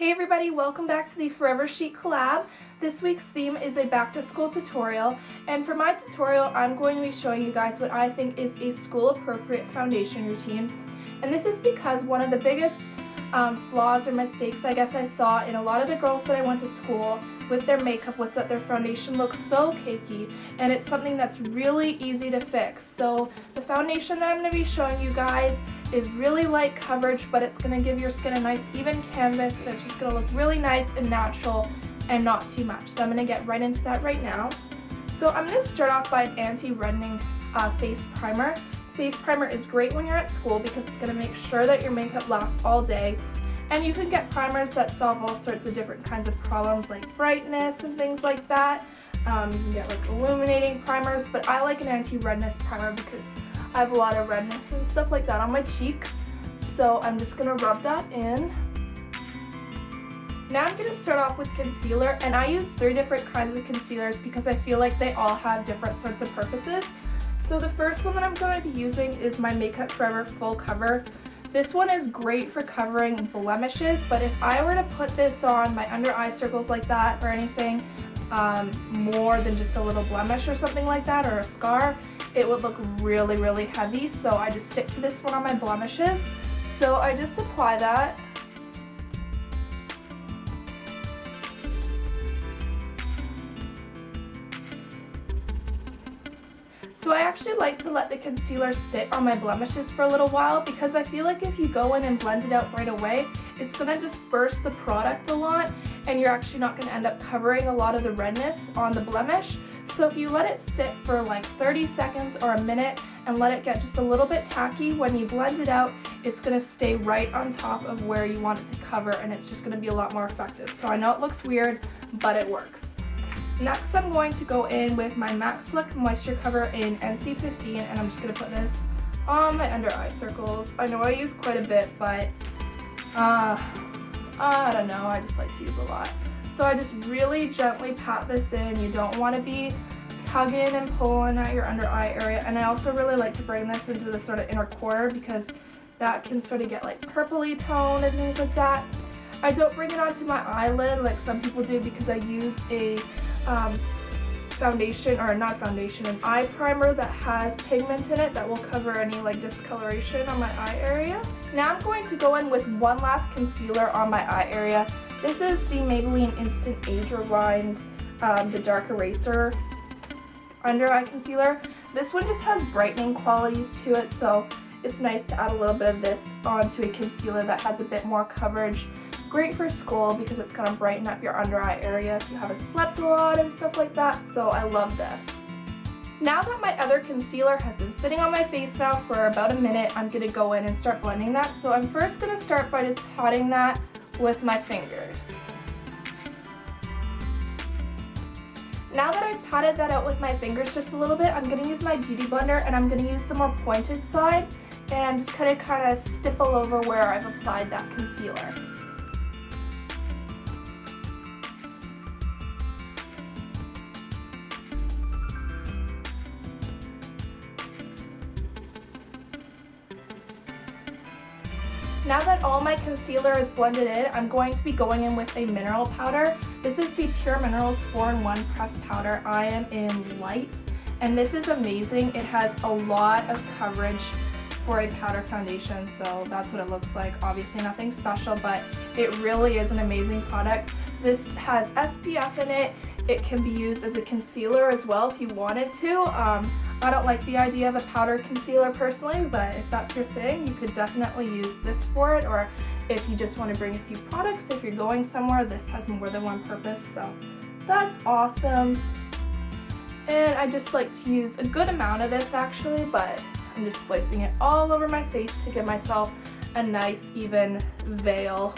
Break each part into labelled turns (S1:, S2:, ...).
S1: Hey everybody, welcome back to the Forever Chic collab. This week's theme is a back to school tutorial, and for my tutorial I'm going to be showing you guys what I think is a school appropriate foundation routine. And this is because one of the biggest flaws or mistakes I guess I saw in a lot of the girls that I went to school with their makeup was that their foundation looks so cakey, and it's something that's really easy to fix. So the foundation that I'm going to be showing you guys is really light coverage, but it's going to give your skin a nice even canvas, and it's just going to look really nice and natural and not too much. So I'm going to get right into that right now. So I'm going to start off by an anti-reddening face primer. Face primer is great when you're at school because it's going to make sure that your makeup lasts all day. And you can get primers that solve all sorts of different kinds of problems like brightness and things like that. You can get like illuminating primers, but I like an anti-redness primer because I have a lot of redness and stuff like that on my cheeks. So I'm just going to rub that in. Now I'm going to start off with concealer, and I use 3 different kinds of concealers because I feel like they all have different sorts of purposes. So the first one that I'm going to be using is my Makeup Forever Full Cover. This one is great for covering blemishes, but if I were to put this on my under eye circles like that or anything more than just a little blemish or something like that, or a scar, it would look really, really heavy. So I just stick to this one on my blemishes. So I just apply that. So I actually like to let the concealer sit on my blemishes for a little while because I feel like if you go in and blend it out right away, it's going to disperse the product a lot, and you're actually not going to end up covering a lot of the redness on the blemish. So if you let it sit for like 30 seconds or a minute and let it get just a little bit tacky, when you blend it out, it's going to stay right on top of where you want it to cover, and it's just going to be a lot more effective. So I know it looks weird, but it works. Next, I'm going to go in with my MAC Select Moisture Cover in NC15, and I'm just going to put this on my under eye circles. I know I use quite a bit, but I don't know, I just like to use a lot. So I just really gently pat this in. You don't want to be tugging and pulling at your under eye area, and I also really like to bring this into the sort of inner quarter because that can sort of get like purpley tone and things like that. I don't bring it onto my eyelid like some people do because I use a foundation, or not foundation, an eye primer that has pigment in it that will cover any like discoloration on my eye area. Now I'm going to go in with one last concealer on my eye area. This is the Maybelline Instant Age Rewind, the Dark Eraser under eye concealer. This one just has brightening qualities to it, so it's nice to add a little bit of this onto a concealer that has a bit more coverage. Great for school because it's going to brighten up your under eye area if you haven't slept a lot and stuff like that, so I love this. Now that my other concealer has been sitting on my face now for about a minute, I'm going to go in and start blending that. So I'm first going to start by just patting that with my fingers. Now that I've patted that out with my fingers just a little bit, I'm going to use my Beauty Blender, and I'm going to use the more pointed side, and I'm just going to kind of stipple over where I've applied that concealer. Now that all my concealer is blended in, I'm going to be going in with a mineral powder. This is the Pure Minerals 4-in-1 Pressed Powder. I am in Light, and this is amazing. It has a lot of coverage for a powder foundation, so that's what it looks like. Obviously nothing special, but it really is an amazing product. This has SPF in it. It can be used as a concealer as well if you wanted to. I don't like the idea of a powder concealer personally, but if that's your thing, you could definitely use this for it. Or if you just want to bring a few products, if you're going somewhere, this has more than one purpose, so that's awesome. And I just like to use a good amount of this actually, but I'm just placing it all over my face to give myself a nice even veil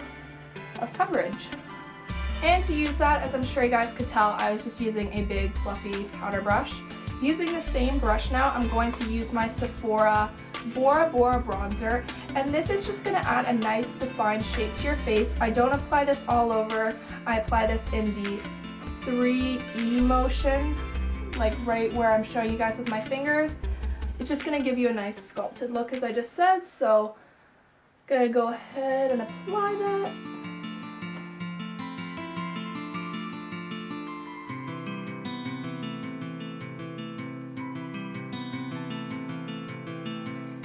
S1: of coverage. And to use that, as I'm sure you guys could tell, I was just using a big fluffy powder brush. Using the same brush now, I'm going to use my Sephora Bora Bora bronzer, and this is just going to add a nice defined shape to your face. I don't apply this all over. I apply this in the 3E motion, like right where I'm showing you guys with my fingers. It's just going to give you a nice sculpted look, as I just said, so I'm going to go ahead and apply that.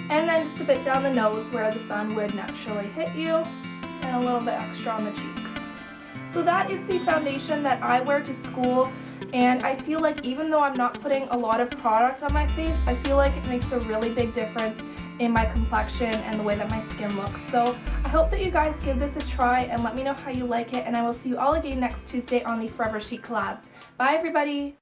S1: and then just a bit down the nose where the sun would naturally hit you, and a little bit extra on the cheeks. So that is the foundation that I wear to school, and I feel like even though I'm not putting a lot of product on my face, I feel like it makes a really big difference in my complexion and the way that my skin looks. So I hope that you guys give this a try and let me know how you like it, and I will see you all again next Tuesday on the Forever Chic collab. Bye everybody!